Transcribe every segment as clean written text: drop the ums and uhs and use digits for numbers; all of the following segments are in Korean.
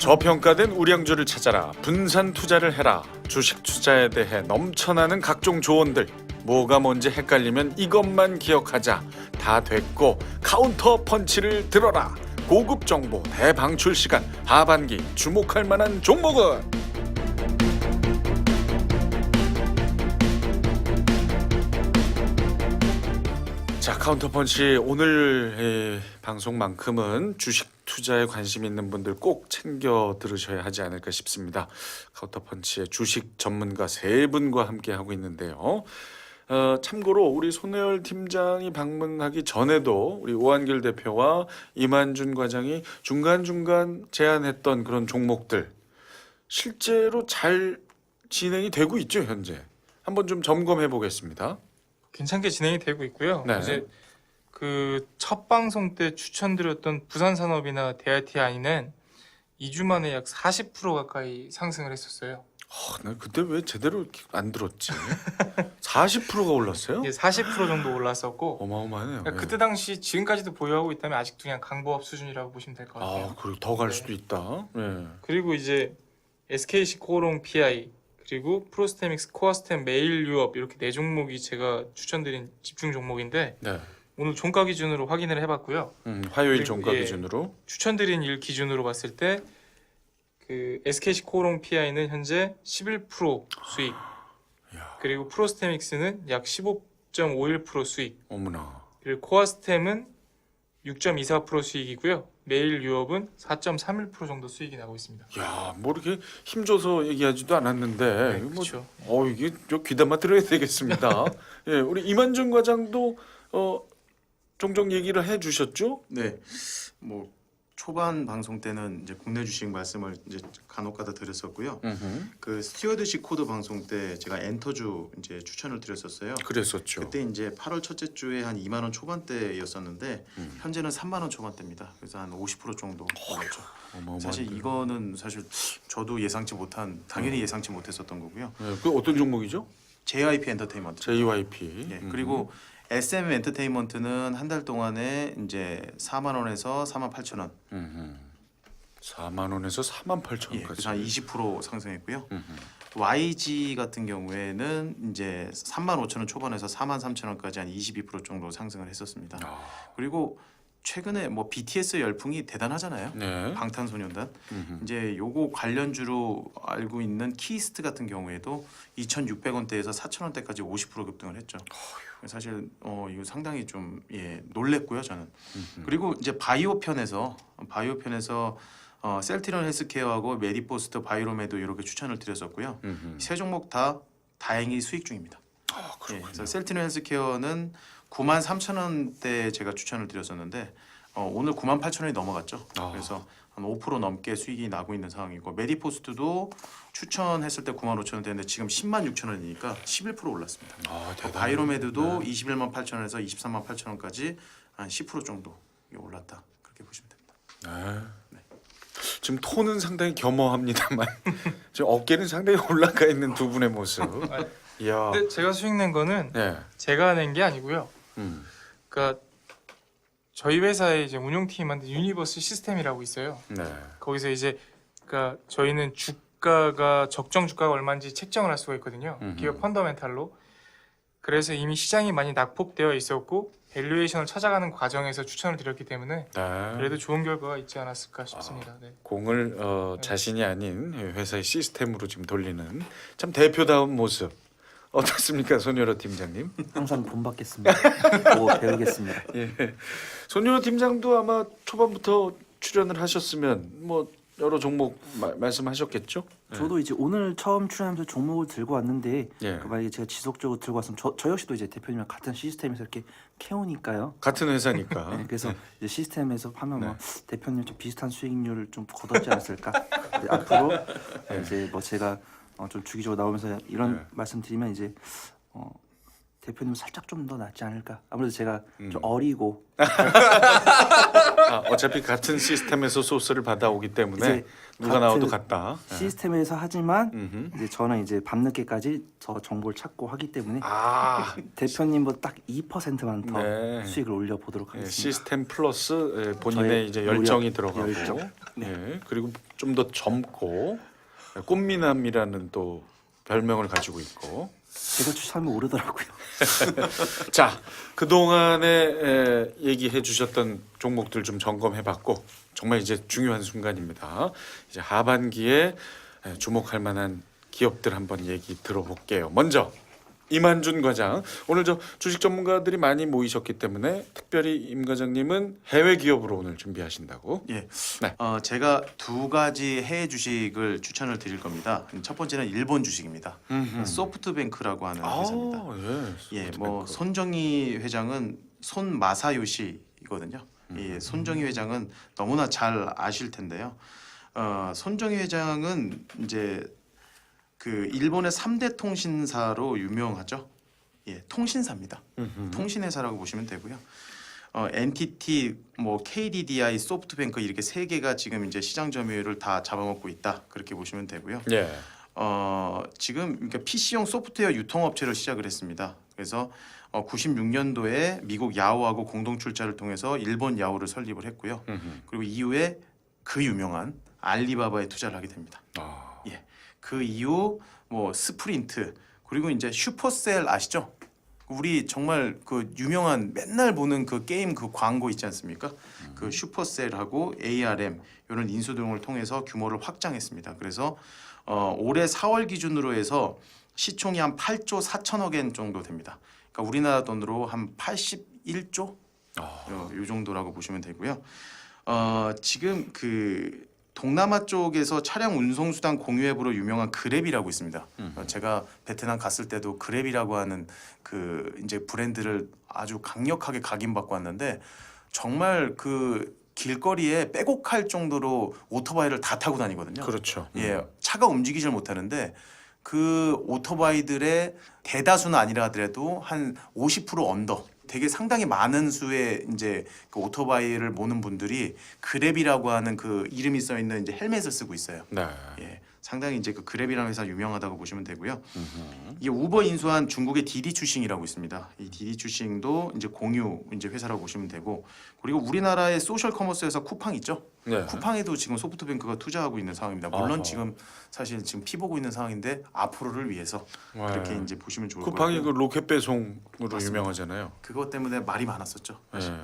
저평가된 우량주를 찾아라. 분산 투자를 해라. 주식 투자에 대해 넘쳐나는 각종 조언들. 뭐가 뭔지 헷갈리면 이것만 기억하자. 다 됐고 카운터 펀치를 들어라. 고급 정보 대방출 시간. 하반기 주목할 만한 종목은 자, 카운터펀치 오늘 방송만큼은 주식 투자에 관심 있는 분들 꼭 챙겨 들으셔야 하지 않을까 싶습니다. 카운터펀치의 주식 전문가 세 분과 함께 하고 있는데요. 참고로 우리 손혜열 팀장이 방문하기 전에도 우리 오한길 대표와 이만준 과장이 중간중간 제안했던 그런 종목들 실제로 잘 진행이 되고 있죠, 현재. 한번 좀 점검해 보겠습니다. 괜찮게 진행이 되고 있고요. 네. 이제 그 첫 방송 때 추천드렸던 부산산업이나 DRTI는 2주 만에 약 40% 가까이 상승을 했었어요. 나 그때 왜 제대로 안 들었지? 40%가 올랐어요? 이게 40% 정도 올랐었고 어마어마하네요. 그러니까 그때 당시 지금까지도 보유하고 있다면 아직도 그냥 강보합 수준이라고 보시면 될 것 같아요. 그리고 더 갈 네. 수도 있다. 네. 그리고 이제 SKC 코오롱 PI 그리고 프로스테믹스, 코아스템, 메일유업 이렇게 네 종목이 제가 추천드린 집중 종목인데 네. 오늘 종가 기준으로 확인을 해봤고요. 화요일 그리고, 종가 예. 기준으로. 추천드린 일 기준으로 봤을 때 그 SKC 코오롱 PI는 현재 11% 수익, 야, 그리고 프로스테믹스는 약 15.51% 수익, 어머나. 그리고 코아스템은 6.24% 수익이고요. 메일유업은 4.31% 정도 수익이 나고 있습니다. 야, 뭐 이렇게 힘줘서 얘기하지도 않았는데. 네, 뭐, 그렇죠. 이게 저 귀담아 들어야 되겠습니다. 예, 우리 이만준 과장도 종종 얘기를 해주셨죠? 네, 뭐 초반 방송 때는 이제 국내 주식 말씀을 이제 간혹가다 드렸었고요. 그 스튜어드십 코드 방송 때 제가 엔터주 이제 추천을 드렸었어요. 그랬었죠. 그때 이제 8월 첫째 주에 한 2만 원 초반대였었는데 현재는 3만 원 초반대입니다. 그래서 한 50% 정도 올랐죠. 어마어마한데. 사실 이거는 사실 저도 예상치 못한 당연히 예상치 못했었던 거고요. 네, 그 어떤 종목이죠? JYP 엔터테인먼트. JYP. 네, 그리고 SM 엔터테인먼트는 한 달 동안에 이제 4만 원에서 4만 8천 원. 4만 원에서 4만 8천 예, 원까지. 그래서 한 20% 상승했고요. YG 같은 경우에는 이제 3만 5천 원 초반에서 4만 3천 원까지 한 22% 정도 상승을 했었습니다. 그리고 최근에 뭐 BTS 열풍이 대단하잖아요. 네. 방탄소년단. 이제 요거 관련주로 알고 있는 키스트 같은 경우에도 2,600원대에서 4,000원대까지 50% 급등을 했죠. 사실 이거 상당히 좀 놀랬고요, 저는. 그리고 이제 바이오 편에서 셀티론 헬스케어하고 메디포스트, 바이로메도 이렇게 추천을 드렸었고요. 세 종목 다 다행히 수익 중입니다. 그래서 셀티론 헬스케어는 9만 3천 원대 제가 추천을 드렸었는데 오늘 9만 8천 원이 넘어갔죠. 그래서 한 5% 넘게 수익이 나고 있는 상황이고 메디포스트도 추천했을 때 9만 5천 원대인데 지금 10만 6천 원이니까 11% 올랐습니다. 바이로메드도 21만 8천 원에서 23만 8천 원까지 한 10% 정도 올랐다. 그렇게 보시면 됩니다. 네. 지금 톤은 상당히 겸허합니다만 지금 어깨는 상당히 올라가 있는 두 분의 모습. 이야. 근데 제가 수익 낸 거는 네. 제가 낸 게 아니고요. 그러니까 저희 회사의 이제 운영팀이 만든 유니버스 시스템이라고 있어요. 네. 거기서 이제 그러니까 저희는 주가가 적정 주가가 얼마인지 책정을 할 수가 있거든요. 기업 펀더멘탈로. 그래서 이미 시장이 많이 낙폭되어 있었고 밸류에이션을 찾아가는 과정에서 추천을 드렸기 때문에 네. 그래도 좋은 결과가 있지 않았을까 싶습니다. 네. 공을 자신이 아닌 회사의 시스템으로 지금 돌리는 참 대표다운 모습. 어떻습니까, 손여러 팀장님? 항상 본받겠습니다. 보고 배우겠습니다. 예. 손여러 팀장도 아마 초반부터 출연을 하셨으면 뭐 여러 종목 말씀하셨겠죠? 저도 이제 오늘 처음 출연하면서 종목을 들고 왔는데 예. 그 만약에 제가 지속적으로 들고 왔으면 저 역시도 이제 대표님이랑 같은 시스템에서 이렇게 캐오니까요. 같은 회사니까. 네, 그래서 이제 시스템에서 하면 뭐 네. 대표님 좀 비슷한 수익률을 좀 거뒀지 않았을까? 이제 앞으로 이제 뭐 제가 좀 주기적으로 나오면서 이런 네. 말씀드리면 이제 대표님 살짝 좀 더 낫지 않을까? 아무래도 제가 좀 어리고 어차피 같은 시스템에서 소스를 받아오기 때문에 이제 누가 같은 나와도 같다. 시스템에서 하지만 음흠. 이제 저는 이제 밤늦게까지 더 정보를 찾고 하기 때문에 아, 대표님보다 딱 2%만 더 네. 수익을 올려 보도록 예, 하겠습니다. 시스템 플러스 본인의 저의 이제 열정이 노력, 들어가고, 열정. 예, 그리고 좀 더 젊고 꽃미남이라는 또 별명을 가지고 있고. 제가 추천하면 오르더라고요. 자, 그 동안에 얘기해 주셨던 종목들 좀 점검해봤고 정말 이제 중요한 순간입니다. 이제 하반기에 주목할 만한 기업들 한번 얘기 들어볼게요. 먼저 이만준 과장, 오늘 저 주식 전문가들이 많이 모이셨기 때문에 특별히 임 과장님은 해외 기업으로 오늘 준비하신다고. 예. 네. 제가 두 가지 해외 주식을 추천을 드릴 겁니다. 첫 번째는 일본 주식입니다. 소프트뱅크라고 하는 회사입니다. 예, 뭐 손정희 회장은 손마사요시이거든요. 예, 손정희 회장은 너무나 잘 아실 텐데요. 손정희 회장은 이제 그 일본의 3대 통신사로 유명하죠. 예, 통신사입니다. 통신회사라고 보시면 되고요. NTT, 뭐 KDDI, 소프트뱅크 이렇게 세 개가 지금 이제 시장 점유율을 다 잡아먹고 있다. 그렇게 보시면 되고요. 예. 지금 그러니까 PC용 소프트웨어 유통업체를 시작을 했습니다. 그래서 96년도에 미국 야후하고 공동 출자를 통해서 일본 야후를 설립을 했고요. 그리고 이후에 그 유명한 알리바바에 투자를 하게 됩니다. 예. 그 이후 뭐 스프린트 그리고 이제 슈퍼셀 아시죠? 우리 정말 그 유명한 맨날 보는 그 게임 그 광고 있지 않습니까? 그 슈퍼셀하고 ARM 이런 인수 등을 통해서 규모를 확장했습니다. 그래서 올해 4월 기준으로 해서 시총이 한 8조 4천억 엔 정도 됩니다. 그러니까 우리나라 돈으로 한 81조 요 정도라고 보시면 되고요. 지금 그 동남아 쪽에서 차량 운송 수단 공유 앱으로 유명한 그랩이라고 있습니다. 제가 베트남 갔을 때도 그랩이라고 하는 그 이제 브랜드를 아주 강력하게 각인받고 왔는데 정말 그 길거리에 빼곡할 정도로 오토바이를 다 타고 다니거든요. 그렇죠. 예, 차가 움직이질 못하는데 그 오토바이들의 대다수는 아니라 하더라도 한 50% 언더. 되게 상당히 많은 수의 이제 그 오토바이를 모는 분들이 그랩이라고 하는 그 이름이 써 있는 이제 헬멧을 쓰고 있어요. 네. 예, 상당히 이제 그 그랩이라는 회사 유명하다고 보시면 되고요. 이게 우버 인수한 중국의 디디 추싱이라고 있습니다. 이 디디 추싱도 이제 공유 이제 회사라고 보시면 되고 그리고 우리나라의 소셜 커머스 회사 쿠팡 있죠? 네. 쿠팡에도 지금 소프트뱅크가 투자하고 있는 상황입니다. 물론 아하. 지금 사실 지금 피 보고 있는 상황인데 앞으로를 위해서 네. 그렇게 이제 보시면 좋을 것 쿠팡이 같고요. 그 로켓 배송으로 맞습니다. 유명하잖아요. 그것 때문에 말이 많았었죠. 사실. 네.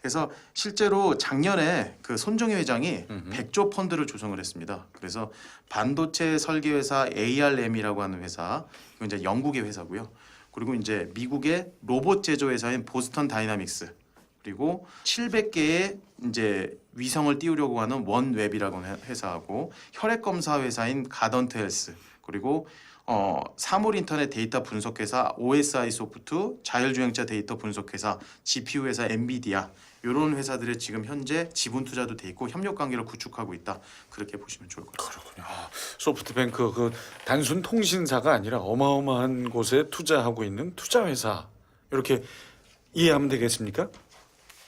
그래서 실제로 작년에 그 손정희 회장이 100조 펀드를 조성을 했습니다. 그래서 반도체 설계 회사 ARM이라고 하는 회사, 이건 이제 영국의 회사고요. 그리고 이제 미국의 로봇 제조 회사인 보스턴 다이나믹스, 그리고 700개의 이제 위성을 띄우려고 하는 원웹이라고 하는 회사하고 혈액 검사 회사인 가던트 헬스, 그리고 사물 인터넷 데이터 분석 회사 OSI 소프트, 자율주행차 데이터 분석 회사 GPU 회사 엔비디아 이런 회사들의 지금 현재 지분 투자도 돼 있고 협력 관계를 구축하고 있다. 그렇게 보시면 좋을 것 같습니다. 그렇군요. 소프트뱅크 그 단순 통신사가 아니라 어마어마한 곳에 투자하고 있는 투자 회사 이렇게 이해하면 되겠습니까?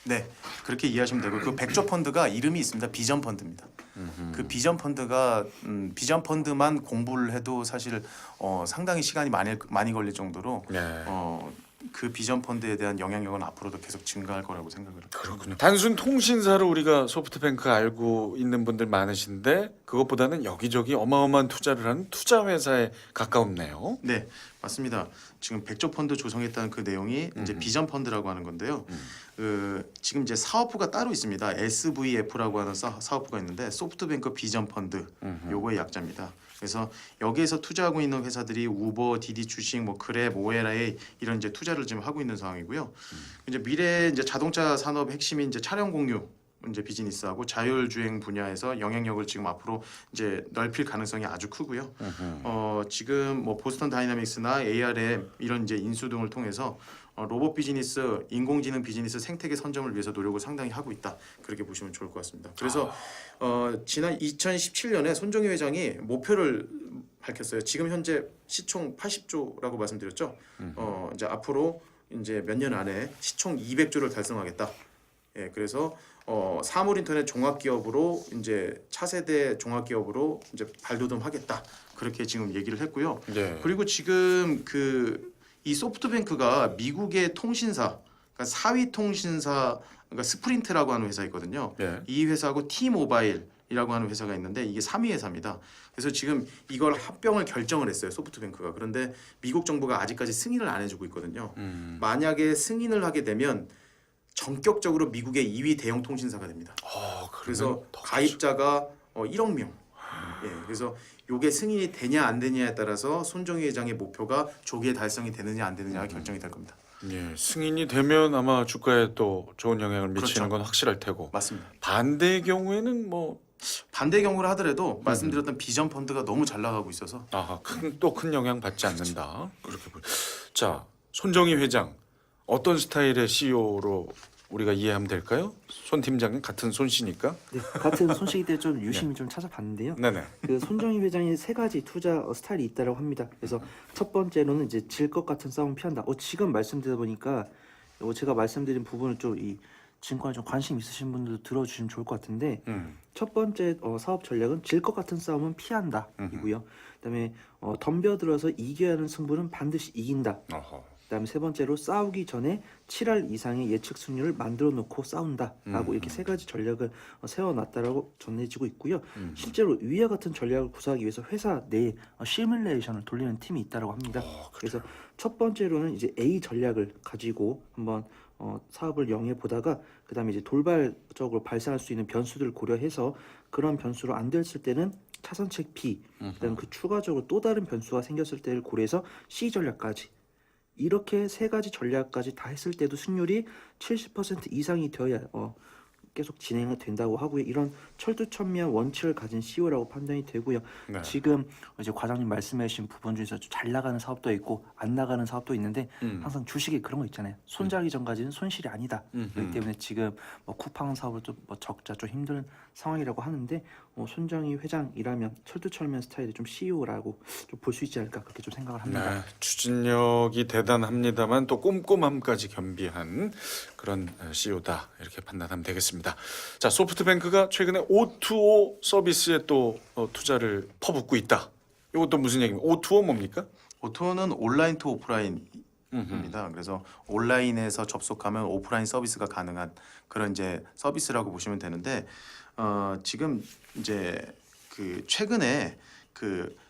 네, 그렇게 이해하시면 되고 그 100조 펀드가 이름이 있습니다. 비전 펀드입니다. 그 비전 펀드가 비전 펀드만 공부를 해도 사실 상당히 시간이 많이 걸릴 정도로 네. 그 비전 펀드에 대한 영향력은 앞으로도 계속 증가할 거라고 생각을 합니다. 그렇군요. 단순 통신사로 우리가 소프트뱅크 알고 있는 분들 많으신데 그것보다는 여기저기 어마어마한 투자를 하는 투자 회사에 가까웠네요. 네, 맞습니다. 지금 100조 펀드 조성했다는 그 내용이 이제 비전 펀드라고 하는 건데요. 지금 이제 사업부가 따로 있습니다. SVF라고 하는 사업부가 있는데 소프트뱅크 비전 펀드 요거의 약자입니다. 그래서 여기에서 투자하고 있는 회사들이 우버, 디디 추싱, 뭐 그랩, OLA 이런 이제 투자를 지금 하고 있는 상황이고요. 이제 미래 이제 자동차 산업 핵심인 이제 차량 공유 이제 비즈니스하고 자율주행 분야에서 영향력을 지금 앞으로 이제 넓힐 가능성이 아주 크고요. 지금 뭐 보스턴 다이나믹스나 ARM 이런 이제 인수 등을 통해서 로봇 비즈니스, 인공지능 비즈니스 생태계 선점을 위해서 노력을 상당히 하고 있다. 그렇게 보시면 좋을 것 같습니다. 그래서 지난 2017년에 손정희 회장이 목표를 밝혔어요. 지금 현재 시총 80조라고 말씀드렸죠. 이제 앞으로 이제 몇 년 안에 시총 200조를 달성하겠다. 예, 그래서 사물인터넷 종합기업으로 이제 차세대 종합기업으로 이제 발돋움하겠다 그렇게 지금 얘기를 했고요. 네. 그리고 지금 이 소프트뱅크가 미국의 통신사, 그러니까 4위 통신사, 그러니까 스프린트라고 하는 회사 있거든요. 네. 이 회사하고 T-모바일이라고 하는 회사가 있는데 이게 3위 회사입니다. 그래서 지금 이걸 합병을 결정을 했어요, 소프트뱅크가. 그런데 미국 정부가 아직까지 승인을 안 해주고 있거든요. 만약에 승인을 하게 되면 전격적으로 미국의 2위 대형 통신사가 됩니다. 그래서 가입자가 1억 명. 예, 그래서 요게 승인이 되냐 안 되냐에 따라서 손정희 회장의 목표가 조기에 달성이 되느냐 안 되느냐가 결정이 될 겁니다. 예, 승인이 되면 아마 주가에 또 좋은 영향을 미치는 그렇죠. 건 확실할 테고 맞습니다. 반대의 경우에는 뭐 반대 경우를 하더라도 말씀드렸던 비전 펀드가 너무 잘 나가고 있어서 또 큰 영향 받지 않는다. 그렇게 자, 손정희 회장 어떤 스타일의 CEO로 우리가 이해하면 될까요? 손 팀장님 같은 손씨니까. 네, 같은 손씨기 때문에 좀 유심히 좀 찾아봤는데요. 네네. 그 손정희 회장이 세 가지 투자 스타일이 있다고 합니다. 그래서 첫 번째로는 이제 질 것 같은 싸움 피한다. 지금 말씀드리다 보니까 제가 말씀드린 부분을 좀 이 증권에 좀 관심 있으신 분들도 들어주시면 좋을 것 같은데 첫 번째 사업 전략은 질 것 같은 싸움은 피한다이고요. 그다음에 덤벼들어서 이겨야 하는 승부는 반드시 이긴다. 그다음에 세 번째로 싸우기 전에 7할 이상의 예측 승률을 만들어 놓고 싸운다라고 이렇게 세 가지 전략을 세워놨다라고 전해지고 있고요. 실제로 위와 같은 전략을 구사하기 위해서 회사 내에 시뮬레이션을 돌리는 팀이 있다라고 합니다. 그래서 첫 번째로는 이제 A 전략을 가지고 한번 사업을 영위해 보다가 그다음에 이제 돌발적으로 발생할 수 있는 변수들을 고려해서 그런 변수로 안 됐을 때는 차선책 B, 그다음에 그 추가적으로 또 다른 변수가 생겼을 때를 고려해서 C 전략까지. 이렇게 세 가지 전략까지 다 했을 때도 승률이 70% 이상이 되어야 계속 진행이 된다고 하고요. 이런 철두철미한 원칙을 가진 CEO라고 판단이 되고요. 네. 지금 이제 과장님 말씀해주신 부분 중에서 좀 잘 나가는 사업도 있고 안 나가는 사업도 있는데 항상 주식에 그런 거 있잖아요. 손자기 전까지는 손실이 아니다. 그렇기 때문에 지금 쿠팡 사업을 좀 적자 좀 힘든 상황이라고 하는데 손정희 회장이라면 철두철미한 스타일의 좀 CEO라고 좀 볼 수 있지 않을까 그렇게 좀 생각을 합니다. 네, 추진력이 대단합니다만 또 꼼꼼함까지 겸비한 그런 CEO다 이렇게 판단하면 되겠습니다. 자, 소프트뱅크가 최근에 O2O 서비스에 또 투자를 퍼붓고 있다. 이것도 무슨 얘기입니까? O2O 뭡니까? 오토는 온라인 투 오프라인입니다. 그래서 온라인에서 접속하면 오프라인 서비스가 가능한 그런 이제 서비스라고 보시면 되는데 지금 이제 최근에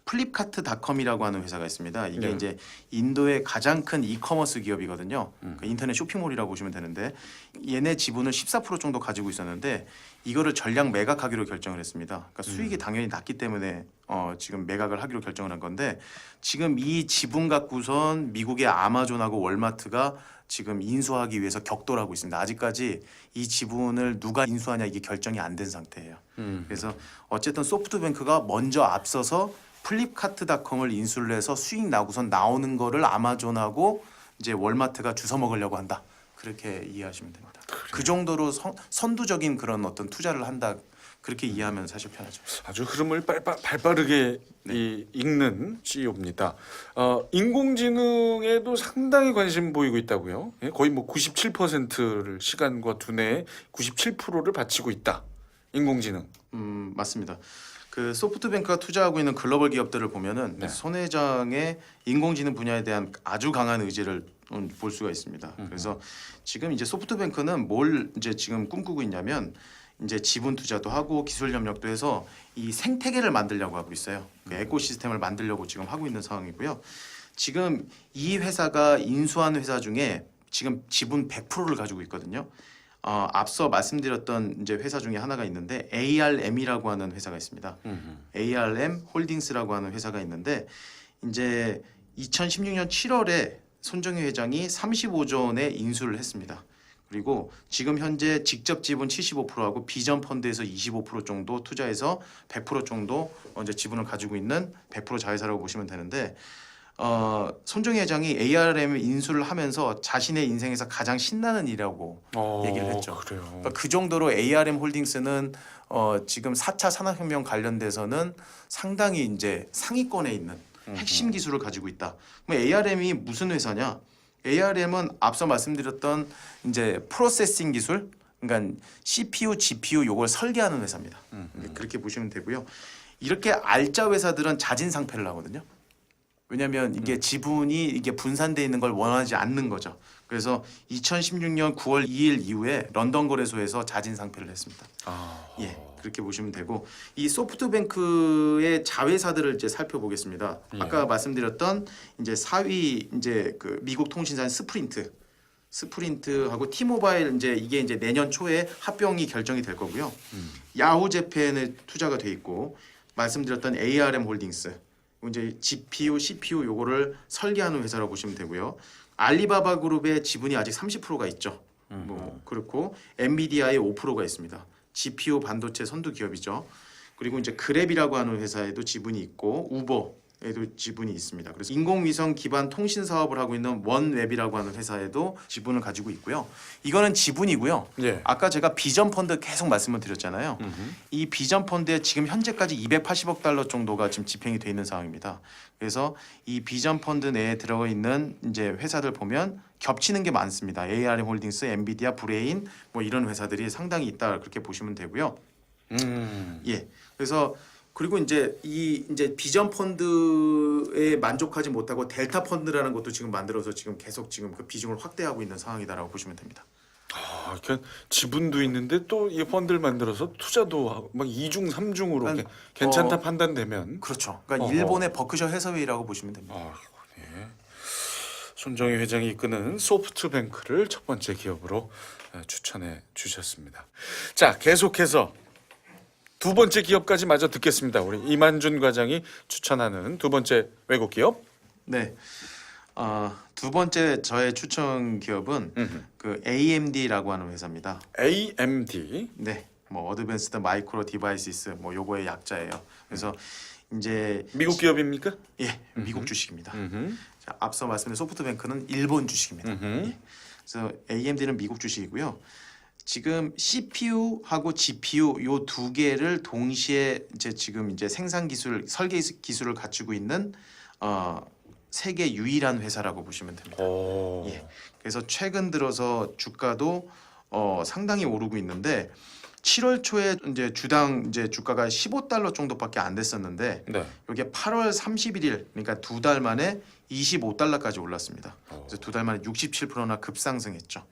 플립카트닷컴이라고 하는 회사가 있습니다. 이게 네. 이제 인도의 가장 큰 이커머스 기업이거든요. 인터넷 쇼핑몰이라고 보시면 되는데 얘네 지분을 14% 정도 가지고 있었는데 이거를 전량 매각하기로 결정을 했습니다. 그러니까 수익이 당연히 낮기 때문에 지금 매각을 하기로 결정을 한 건데 지금 이 지분 갖고선 미국의 아마존하고 월마트가 지금 인수하기 위해서 격돌을 하고 있습니다. 아직까지 이 지분을 누가 인수하냐 이게 결정이 안 된 상태예요. 그래서 어쨌든 소프트뱅크가 먼저 앞서서 플립카트닷컴을 인수를 해서 수익 나고선 나오는 거를 아마존하고 이제 월마트가 주워 먹으려고 한다. 그렇게 이해하시면 됩니다. 그 정도로 선두적인 그런 어떤 투자를 한다. 그렇게 이해하면 사실 편하죠. 아주 흐름을 발빠르게 읽는 CEO입니다. 인공지능에도 상당히 관심 보이고 있다고요. 예? 거의 뭐 97%를 시간과 두뇌에 97%를 바치고 있다. 인공지능. 맞습니다. 소프트뱅크가 투자하고 있는 글로벌 기업들을 보면은 네. 손 회장의 인공지능 분야에 대한 아주 강한 의지를 볼 수가 있습니다. 그래서 지금 이제 소프트뱅크는 뭘 이제 지금 꿈꾸고 있냐면 이제 지분 투자도 하고 기술 협력도 해서 이 생태계를 만들려고 하고 있어요. 에코시스템을 만들려고 지금 하고 있는 상황이고요. 지금 이 회사가 인수한 회사 중에 지금 지분 100%를 가지고 있거든요. 앞서 말씀드렸던 이제 회사 중에 하나가 있는데 ARM이라고 하는 회사가 있습니다. ARM 홀딩스라고 하는 회사가 있는데 이제 2016년 7월에 손정희 회장이 35조 원에 인수를 했습니다. 그리고 지금 현재 직접 지분 75%하고 비전 펀드에서 25% 정도 투자해서 100% 정도 이제 지분을 가지고 있는 100% 자회사라고 보시면 되는데 손정희 회장이 ARM 인수를 하면서 자신의 인생에서 가장 신나는 일이라고 얘기를 했죠. 그래요. 그러니까 그 정도로 ARM 홀딩스는 지금 4차 산업혁명 관련돼서는 상당히 이제 상위권에 있는 핵심 기술을 가지고 있다. 그럼 ARM이 무슨 회사냐? ARM은 앞서 말씀드렸던 이제 프로세싱 기술, 그러니까 CPU, GPU 요걸 설계하는 회사입니다. 그렇게 보시면 되고요. 이렇게 알짜 회사들은 자진상폐를 하거든요. 왜냐하면 이게 지분이 이게 분산돼 있는 걸 원하지 않는 거죠. 그래서 2016년 9월 2일 이후에 런던 거래소에서 자진상폐를 했습니다. 예, 그렇게 보시면 되고 이 소프트뱅크의 자회사들을 이제 살펴보겠습니다. 아까 말씀드렸던 이제 4위 이제 그 미국 통신사인 스프린트하고 티모바일 이제 이게 이제 내년 초에 합병이 결정이 될 거고요. 야후재팬에 투자가 돼 있고 말씀드렸던 ARM 홀딩스 이제 GPU, CPU 요거를 설계하는 회사라고 보시면 되고요. 알리바바 그룹의 지분이 아직 30%가 있죠. 뭐 그렇고 엔비디아의 5%가 있습니다. GPU 반도체 선두 기업이죠. 그리고 이제 그랩이라고 하는 회사에도 지분이 있고 우버에도 지분이 있습니다. 그래서 인공위성 기반 통신 사업을 하고 있는 원웹이라고 하는 회사에도 지분을 가지고 있고요. 이거는 지분이고요. 예. 아까 제가 비전 펀드 계속 말씀을 드렸잖아요. 이 비전 펀드에 지금 현재까지 280억 달러 정도가 지금 집행이 돼 있는 상황입니다. 그래서 이 비전 펀드 내에 들어가 있는 이제 회사들 보면 겹치는 게 많습니다. ARM 홀딩스, 엔비디아, 브레인 뭐 이런 회사들이 상당히 있다 그렇게 보시면 되고요. 예. 그래서 그리고 이제 이 이제 비전 펀드에 만족하지 못하고 델타 펀드라는 것도 지금 만들어서 지금 계속 지금 그 비중을 확대하고 있는 상황이다라고 보시면 됩니다. 그러니까 지분도 있는데 또 이 펀드를 만들어서 투자도 하고 막 2중 3중으로 괜찮다 판단되면 그렇죠. 그러니까 일본의 버크셔 해서웨이라고 보시면 됩니다. 예. 손정희 회장이 이끄는 소프트뱅크를 첫 번째 기업으로 추천해 주셨습니다. 자, 계속해서 두 번째 기업까지 마저 듣겠습니다. 우리 이만준 과장이 추천하는 두 번째 외국 기업. 네. 두 번째 저의 추천 기업은 그 AMD라고 하는 회사입니다. AMD. 네. 뭐 어드밴스드 마이크로 디바이시스 뭐 요거의 약자예요. 그래서 이제 미국 기업입니까? 예, 미국 주식입니다. 자, 앞서 말씀드린 소프트뱅크는 일본 주식입니다. 예. 그래서 AMD는 미국 주식이고요. 지금 CPU하고 GPU 요 두 개를 동시에 이제 지금 이제 생산 기술, 설계 기술을 갖추고 있는 세계 유일한 회사라고 보시면 됩니다. 예. 그래서 최근 들어서 주가도 상당히 오르고 있는데 7월 초에 이제 주당 이제 주가가 15달러 정도밖에 안 됐었는데 네. 이게 8월 31일 그러니까 두 달 만에 25달러까지 올랐습니다. 그래서 두 달 만에 67%나 급상승했죠.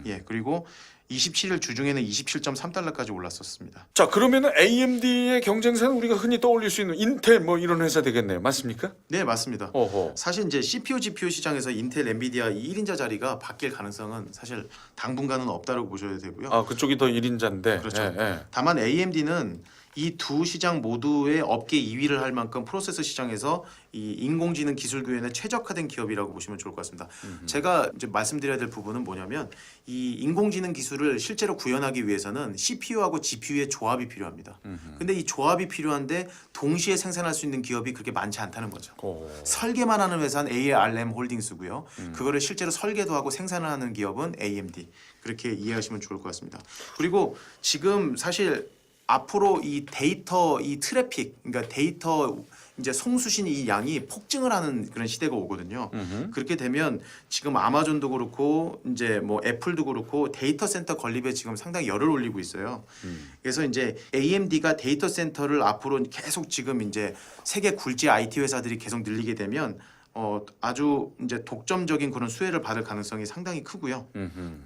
예. 그리고 27일 주중에는 27.3달러까지 올랐었습니다. 자, 그러면은 AMD의 경쟁사는 우리가 흔히 떠올릴 수 있는 인텔 뭐 이런 회사 되겠네요. 맞습니까? 네, 맞습니다. 어허. 사실 이제 CPU, GPU 시장에서 인텔, 엔비디아 이 1인자 자리가 바뀔 가능성은 사실 당분간은 없다고 보셔야 되고요. 아, 그쪽이 더 1인자인데. 그렇죠. 예, 예. 다만 AMD는 이 두 시장 모두의 업계 2위를 할 만큼 프로세서 시장에서 이 인공지능 기술 구현에 최적화된 기업이라고 보시면 좋을 것 같습니다. 제가 이제 말씀드려야 될 부분은 뭐냐면 이 인공지능 기술을 실제로 구현하기 위해서는 CPU하고 GPU의 조합이 필요합니다. 근데 이 조합이 필요한데 동시에 생산할 수 있는 기업이 그렇게 많지 않다는 거죠. 설계만 하는 회사는 ARM 홀딩스고요. 그거를 실제로 설계도 하고 생산을 하는 기업은 AMD. 그렇게 이해하시면 좋을 것 같습니다. 그리고 지금 사실 앞으로 이 데이터 이 트래픽 그러니까 데이터 이제 송수신 이 양이 폭증을 하는 그런 시대가 오거든요. 그렇게 되면 지금 아마존도 그렇고 이제 뭐 애플도 그렇고 데이터 센터 건립에 지금 상당히 열을 올리고 있어요. 그래서 이제 AMD가 데이터 센터를 앞으로 계속 지금 이제 세계 굴지 IT 회사들이 계속 늘리게 되면 아주 이제 독점적인 그런 수혜를 받을 가능성이 상당히 크고요.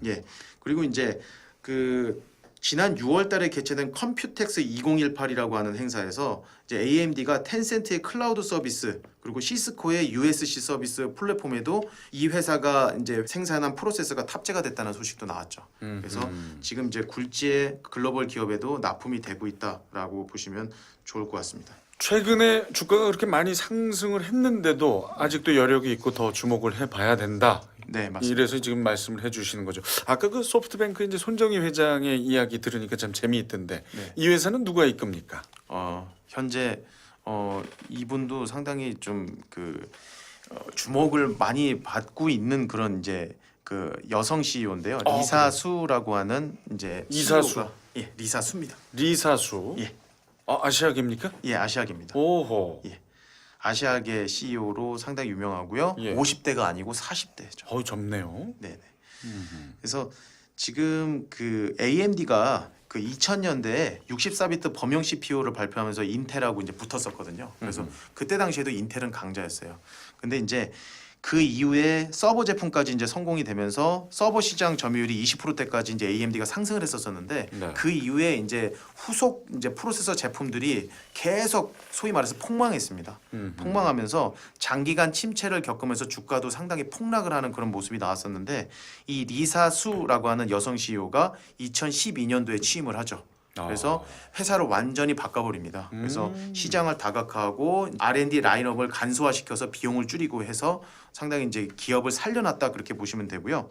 예. 그리고 이제 그 지난 6월달에 개최된 컴퓨텍스 2018이라고 하는 행사에서 이제 AMD가 텐센트의 클라우드 서비스 그리고 시스코의 USC 서비스 플랫폼에도 이 회사가 이제 생산한 프로세서가 탑재가 됐다는 소식도 나왔죠. 그래서 지금 이제 굴지의 글로벌 기업에도 납품이 되고 있다라고 보시면 좋을 것 같습니다. 최근에 주가가 그렇게 많이 상승을 했는데도 아직도 여력이 있고 더 주목을 해봐야 된다. 네, 맞습니다. 이래서 지금 말씀을 해주시는 거죠. 아까 그 소프트뱅크 이제 손정희 회장의 이야기 들으니까 참 재미있던데 네. 이 회사는 누가 이끕니까? 현재 이분도 상당히 좀 그 주목을 많이 받고 있는 그런 이제 그 여성 CEO인데요. 리사수라고 하는 이제 이사수. CEO가, 예, 리사수입니다. 리사수. 예. 아시아계입니까? 예, 아시아계입니다. 오호. 예. 아시아계 CEO로 상당히 유명하고요. 예. 50대가 아니고 40대죠. 젊네요. 네. 그래서 지금 그 AMD가 그 2000년대에 64비트 범용 CPU를 발표하면서 인텔하고 이제 붙었었거든요. 그래서 그때 당시에도 인텔은 강자였어요. 근데 이제 그 이후에 서버 제품까지 이제 성공이 되면서 서버 시장 점유율이 20%대까지 이제 AMD가 상승을 했었었는데 네. 그 이후에 이제 후속 이제 프로세서 제품들이 계속 소위 말해서 폭망했습니다. 폭망하면서 장기간 침체를 겪으면서 주가도 상당히 폭락을 하는 그런 모습이 나왔었는데 이 리사 수라고 하는 여성 CEO가 2012년도에 취임을 하죠. 그래서 회사를 완전히 바꿔버립니다. 그래서 시장을 다각화하고 R&D 라인업을 간소화시켜서 비용을 줄이고 해서 상당히 이제 기업을 살려놨다 그렇게 보시면 되고요.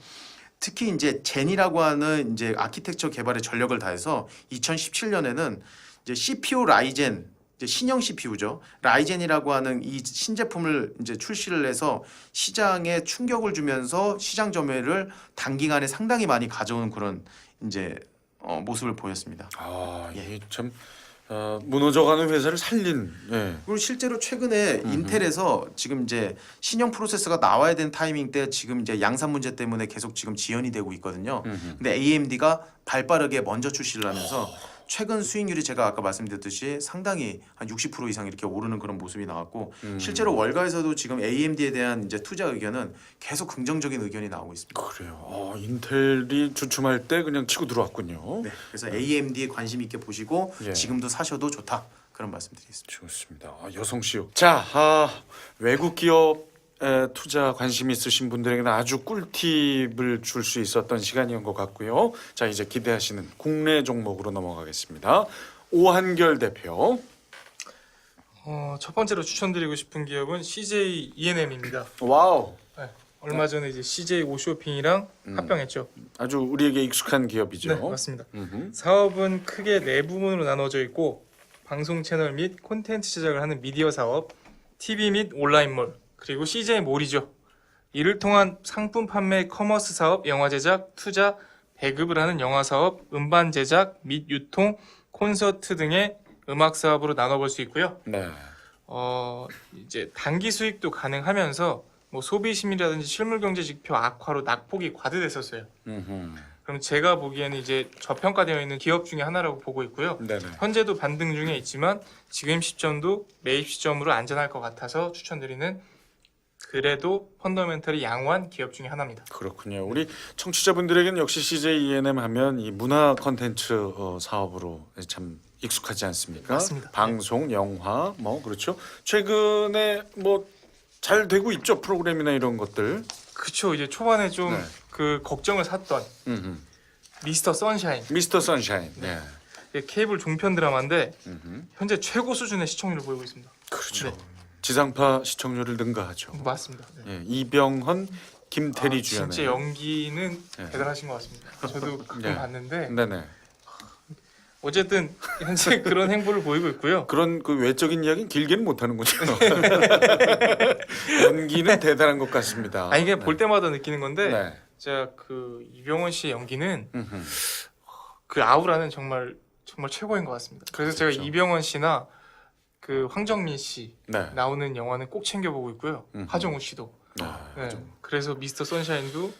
특히 이제 젠이라고 하는 이제 아키텍처 개발에 전력을 다해서 2017년에는 이제 CPU 라이젠 이제 신형 CPU죠. 라이젠이라고 하는 이 신제품을 이제 출시를 해서 시장에 충격을 주면서 시장 점유율을 단기간에 상당히 많이 가져오는 그런 이제 모습을 보였습니다. 이게 참 무너져가는 회사를 살린. 예. 그리고 실제로 최근에 인텔에서 지금 이제 신형 프로세서가 나와야 되는 타이밍 때 지금 이제 양산 문제 때문에 계속 지금 지연이 되고 있거든요. 근데 AMD가 발빠르게 먼저 출시를 하면서 최근 수익률이 제가 아까 말씀드렸듯이 상당히 한 60% 이상 이렇게 오르는 그런 모습이 나왔고 실제로 월가에서도 지금 AMD에 대한 이제 투자 의견은 계속 긍정적인 의견이 나오고 있습니다. 그래요. 인텔이 주춤할 때 그냥 치고 들어왔군요. 네, 그래서 AMD에 관심 있게 보시고 예. 지금도 사셔도 좋다 그런 말씀드리겠습니다. 좋습니다. 여성 CEO. 자, 외국 기업에 투자 관심 있으신 분들에게는 아주 꿀팁을 줄 수 있었던 시간이었던 것 같고요. 자, 이제 기대하시는 국내 종목으로 넘어가겠습니다. 오한결 대표. 첫 번째로 추천드리고 싶은 기업은 CJ ENM입니다. 와우. 네, 얼마 전에 이제 CJ 오쇼핑이랑 합병했죠. 아주 우리에게 익숙한 기업이죠. 네, 맞습니다. 사업은 크게 네 부문으로 나눠져 있고 방송 채널 및 콘텐츠 제작을 하는 미디어 사업, TV 및 온라인몰, 그리고 CJ 몰이죠. 이를 통한 상품 판매, 커머스 사업, 영화 제작, 투자, 배급을 하는 영화 사업, 음반 제작 및 유통, 콘서트 등의 음악 사업으로 나눠볼 수 있고요. 네. 이제 단기 수익도 가능하면서 뭐 소비 심리라든지 실물 경제 지표 악화로 낙폭이 과대됐었어요. 그럼 제가 보기에는 이제 저평가되어 있는 기업 중에 하나라고 보고 있고요. 네네. 현재도 반등 중에 있지만 지금 시점도 매입 시점으로 안전할 것 같아서 추천드리는 그래도 펀더멘털이 양호한 기업 중에 하나입니다. 그렇군요. 우리 청취자분들에게는 역시 CJ ENM 하면 이 문화 콘텐츠 사업으로 참 익숙하지 않습니까? 맞습니다. 방송, 영화, 뭐 그렇죠. 최근에 뭐 잘 되고 있죠 프로그램이나 이런 것들. 그렇죠. 이제 초반에 좀 네. 그 걱정을 샀던 미스터 선샤인. 미스터 선샤인. 네. 이게 케이블 종편 드라마인데 현재 최고 수준의 시청률을 보이고 있습니다. 그렇죠. 네. 지상파 시청률을 능가하죠. 맞습니다. 네. 예, 이병헌, 김태리 주연의. 진짜 연기는 네. 대단하신 것 같습니다. 저도 가끔 네. 봤는데 네네. 어쨌든 현재 그런 행보를 보이고 있고요. 그런 그 외적인 이야기는 길게는 못 하는군요. 연기는 대단한 것 같습니다. 아니 이게 볼 때마다 느끼는 건데 네. 제가 그 이병헌 씨의 연기는 음흠. 그 아우라는 정말 최고인 것 같습니다. 그래서 제가 그렇죠. 이병헌 씨나 그 황정민 씨 네. 나오는 영화는 꼭 챙겨보고 있고요. 하정우 씨도. 네. 그래서 미스터 선샤인도